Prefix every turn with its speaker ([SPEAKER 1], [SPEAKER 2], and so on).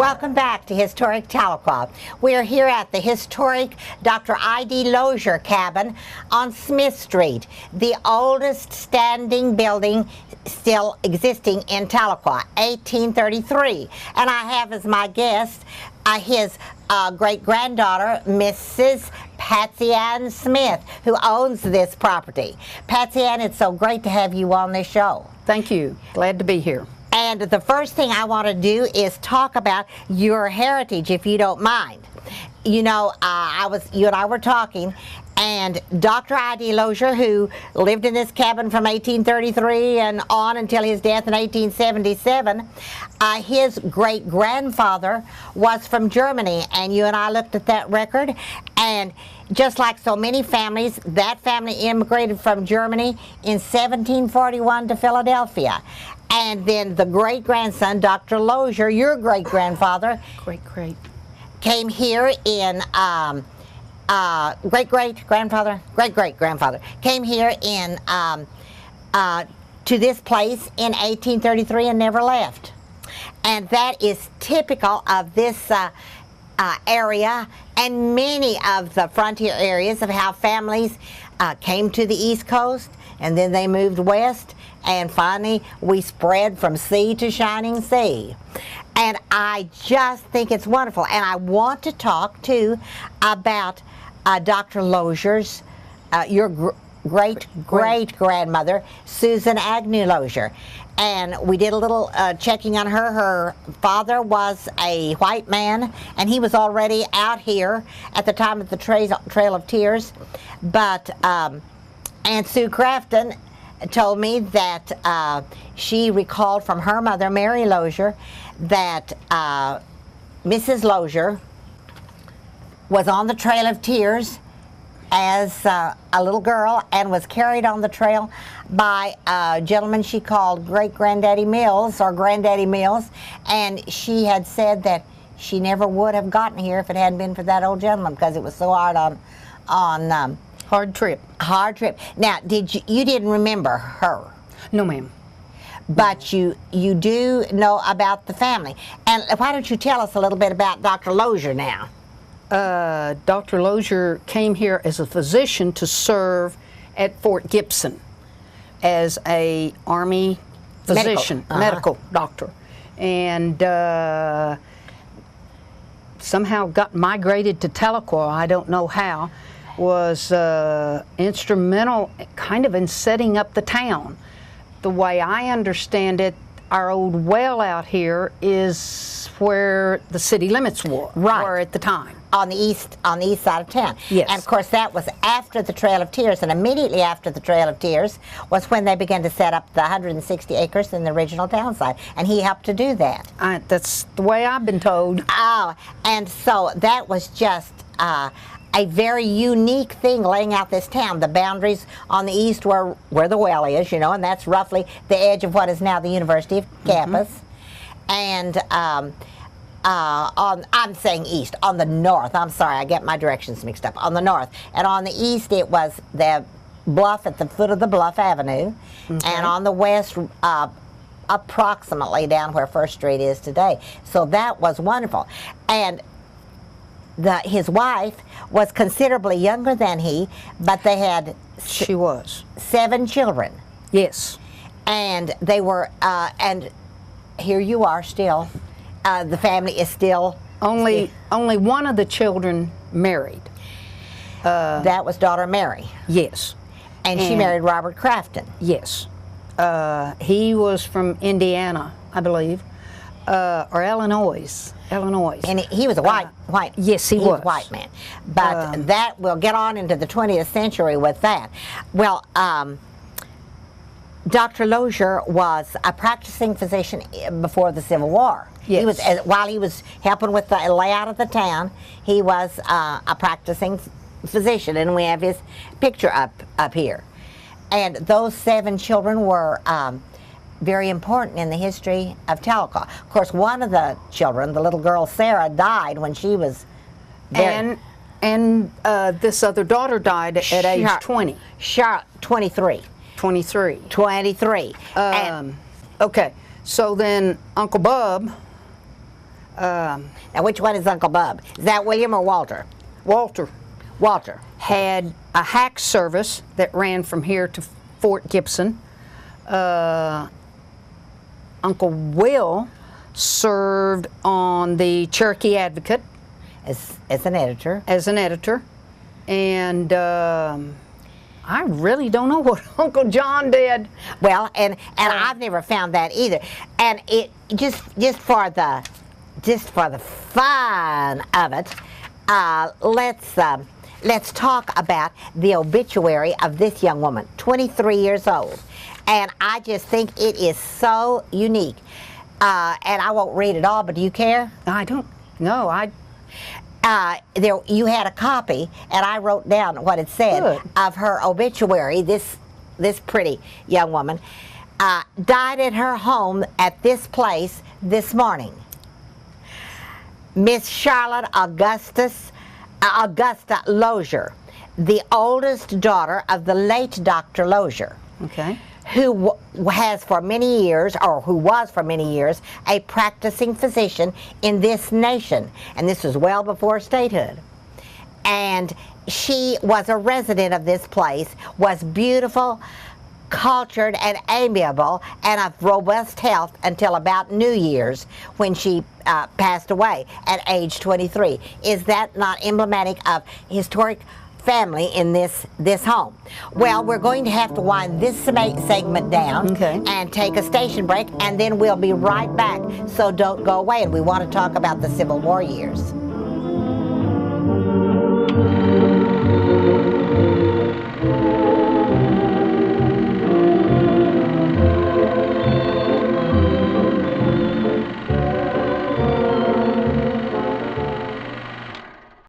[SPEAKER 1] Welcome back to Historic Tahlequah. We are here at the historic Dr. I.D. Leoser cabin on Smith Street, the oldest standing building still existing in Tahlequah, 1833. And I have as my guest his great-granddaughter, Mrs. Patsy Ann Smith, who owns this property. Patsy Ann, it's so great to have you on this show.
[SPEAKER 2] Thank you. Glad to be here.
[SPEAKER 1] And the first thing I want to do is talk about your heritage, if you don't mind. You know, you and I were talking, and Dr. I.D. Leoser, who lived in this cabin from 1833 and on until his death in 1877, his great-grandfather was from Germany, and you and I looked at that record, and just like so many families, that family immigrated from Germany in 1741 to Philadelphia. And then the great-grandson, Dr. Leoser, your great-grandfather, came here in, great-great-grandfather, came here in, to this place in 1833 and never left. And that is typical of this area and many of the frontier areas of how families came to the East Coast, and then they moved west, and finally we spread from sea to shining sea. And I just think it's wonderful. And I want to talk too about Dr. Leoser's, your great-great-grandmother, Susan Agnew Leoser. And we did a little checking on her. Her father was a white man, and he was already out here at the time of the Trail of Tears. But Aunt Sue Crafton told me that she recalled from her mother, Mary Leoser, that Mrs. Leoser was on the Trail of Tears as a little girl and was carried on the trail by a gentleman she called Great-Granddaddy Mills, or Granddaddy Mills, and she had said that she never would have gotten here if it hadn't been for that old gentleman, because it was so hard on
[SPEAKER 2] Hard trip.
[SPEAKER 1] Hard trip. Now, you didn't remember her?
[SPEAKER 2] No, ma'am.
[SPEAKER 1] But you do know about the family. And why don't you tell us a little bit about Dr. Leoser now?
[SPEAKER 2] Dr. Leoser came here as a physician to serve at Fort Gibson as a Army physician, medical doctor. And somehow got migrated to Tahlequah, I don't know how. Was instrumental kind of in setting up the town. The way I understand it, our old well out here is where the city limits were at the time.
[SPEAKER 1] On the east side of town.
[SPEAKER 2] Yes.
[SPEAKER 1] And of course that was after the Trail of Tears, and immediately after the Trail of Tears was when they began to set up the 160 acres in the original town site, and he helped to do that.
[SPEAKER 2] That's the way I've been told.
[SPEAKER 1] Oh, and so that was just a very unique thing, laying out this town. The boundaries on the east were where the well is, you know, and that's roughly the edge of what is now the University campus. And I'm saying east, on the north, I'm sorry, I get my directions mixed up, on the north. And on the east it was the bluff at the foot of the Bluff Avenue, and on the west approximately down where First Street is today. So that was wonderful. And his wife was considerably younger than he, but they had
[SPEAKER 2] She was
[SPEAKER 1] 7 children.
[SPEAKER 2] Yes.
[SPEAKER 1] And they were, and here you are still. The family is still...
[SPEAKER 2] Only one of the children married.
[SPEAKER 1] That was daughter Mary.
[SPEAKER 2] Yes.
[SPEAKER 1] And she married Robert Crafton.
[SPEAKER 2] Yes. He was from Indiana, I believe, or Illinois.
[SPEAKER 1] And he was a white.
[SPEAKER 2] Yes, he
[SPEAKER 1] was a white man. But that, we'll get on into the 20th century with that. Well, Dr. Leoser was a practicing physician before the Civil War.
[SPEAKER 2] Yes.
[SPEAKER 1] He was, while he was helping with the layout of the town, he was a practicing physician, and we have his picture up here. And those 7 children were very important in the history of Tahlequah. Of course, one of the children, the little girl Sarah, died when she was very...
[SPEAKER 2] And this other daughter died at age 20.
[SPEAKER 1] 23.
[SPEAKER 2] 23.
[SPEAKER 1] 23.
[SPEAKER 2] Okay, so then Uncle Bub
[SPEAKER 1] Now, which one is Uncle Bub? Is that William or Walter?
[SPEAKER 2] Walter
[SPEAKER 1] Walter.
[SPEAKER 2] had a hack service that ran from here to Fort Gibson. Uncle Will served on the Cherokee Advocate
[SPEAKER 1] As an editor.
[SPEAKER 2] as an editor, and I really don't know what Uncle John did.
[SPEAKER 1] Well, and I've never found that either. And it just for the fun of it, let's talk about the obituary of this young woman, 23 years old, and I just think it is so unique. And I won't read it all, but do you care?
[SPEAKER 2] I don't know.
[SPEAKER 1] There, you had a copy, and I wrote down what it said
[SPEAKER 2] Good.
[SPEAKER 1] of her obituary. This pretty young woman died at her home at this place this morning. Miss Charlotte Augusta Leoser, the oldest daughter of the late Dr. Leoser,
[SPEAKER 2] Okay.
[SPEAKER 1] who has for many years, or who was for many years, a practicing physician in this nation. And this was well before statehood. And she was a resident of this place, was beautiful, cultured, and amiable, and of robust health until about New Year's, when she passed away at age 23. Is that not emblematic of historic family in this home? Well, we're going to have to wind this segment down,
[SPEAKER 2] Okay.
[SPEAKER 1] and take a station break, and then we'll be right back. So don't go away, and we want to talk about the Civil War years.